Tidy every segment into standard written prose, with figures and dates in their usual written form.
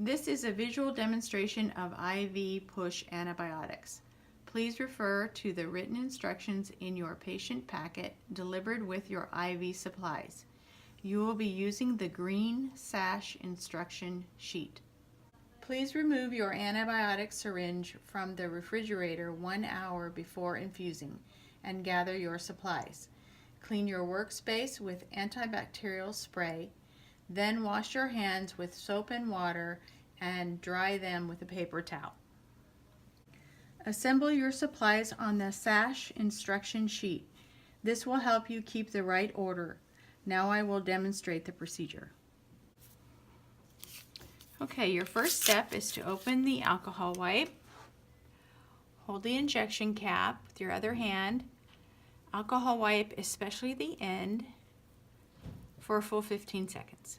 This is a visual demonstration of IV push antibiotics. Please refer to the written instructions in your patient packet delivered with your IV supplies. You will be using the green sash instruction sheet. Please remove your antibiotic syringe from the refrigerator 1 hour before infusing and gather your supplies. Clean your workspace with antibacterial spray, then wash your hands with soap and water and dry them with a paper towel. Assemble your supplies on the sash instruction sheet. This will help you keep the right order. Now I will demonstrate the procedure. Okay, your first step is to open the alcohol wipe. Hold the injection cap with your other hand. Alcohol wipe, especially the end, for a full 15 seconds.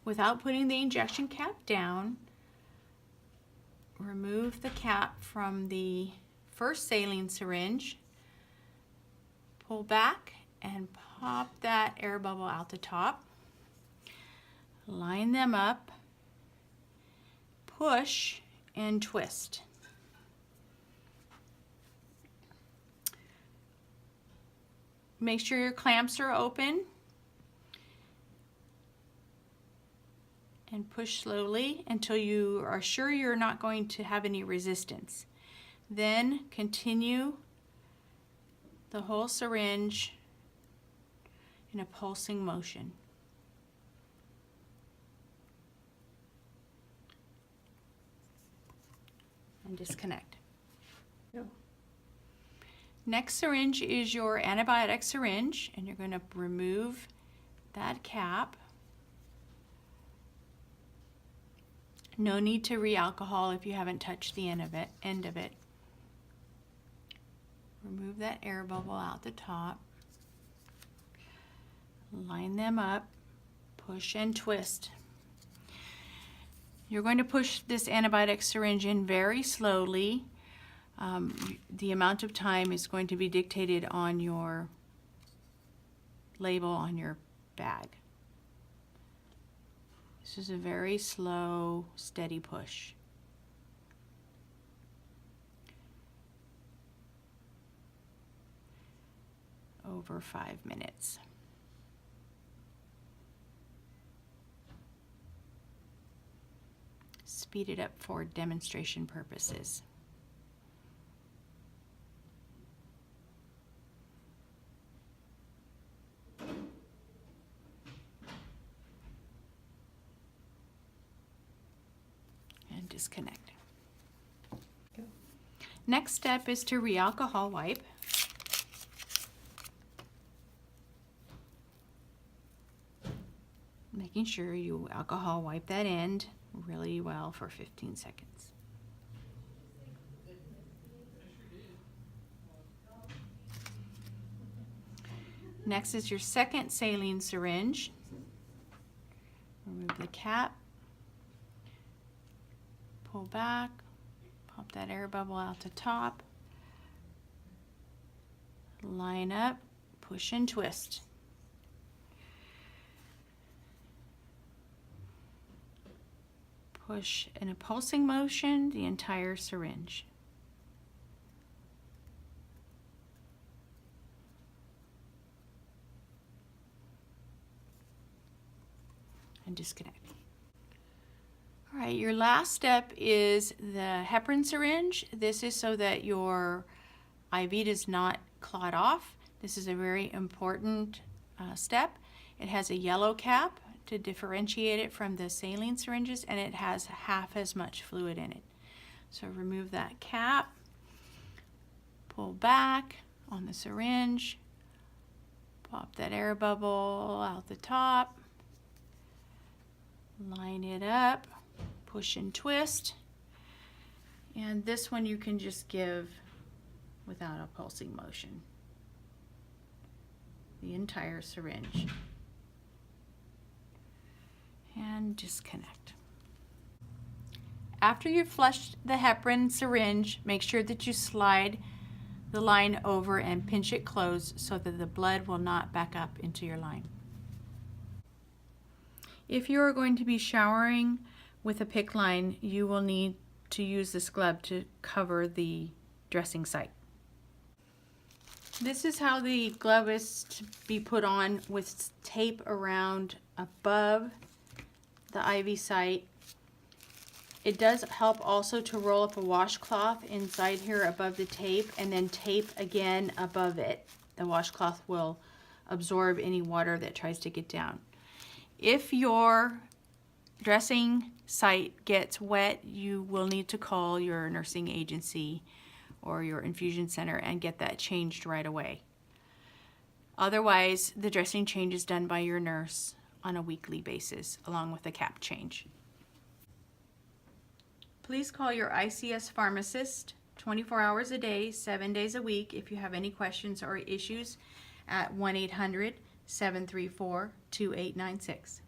Without putting the injection cap down, remove the cap from the first saline syringe, pull back and pop that air bubble out the top, line them up, push and twist. Make sure your clamps are open and push slowly until you are sure you're not going to have any resistance. Then continue the whole syringe in a pulsing motion. And disconnect. Next syringe is your antibiotic syringe, and you're going to remove that cap. No need to re-alcohol if you haven't touched the end of it. Remove that air bubble out the top. Line them up, push and twist. You're going to push this antibiotic syringe in very slowly. The amount of time is going to be dictated on your label on your bag. This is a very slow, steady push. Over 5 minutes. Speed it up for demonstration purposes. And disconnect. Next step is to re-alcohol wipe. Making sure you alcohol wipe that end really well for 15 seconds. Next is your second saline syringe. Remove the cap, pull back, pop that air bubble out the top, line up, push and twist. Push in a pulsing motion the entire syringe. And disconnect. All right, your last step is the heparin syringe. This is so that your IV does not clot off. This is a very important step. It has a yellow cap to differentiate it from the saline syringes, and it has half as much fluid in it. So remove that cap, pull back on the syringe, pop that air bubble out the top, line it up, push and twist, and this one you can just give without a pulsing motion, the entire syringe. And disconnect. After you've flushed the heparin syringe, make sure that you slide the line over and pinch it closed so that the blood will not back up into your line. If you are going to be showering with a PICC line, you will need to use this glove to cover the dressing site. This is how the glove is to be put on, with tape around above the IV site. It does help also to roll up a washcloth inside here above the tape, and then tape again above it. The washcloth will absorb any water that tries to get down. If your dressing site gets wet, you will need to call your nursing agency or your infusion center and get that changed right away. Otherwise, the dressing change is done by your nurse on a weekly basis, along with a cap change. Please call your ICS pharmacist 24 hours a day, 7 days a week if you have any questions or issues at 1-800-734-2896.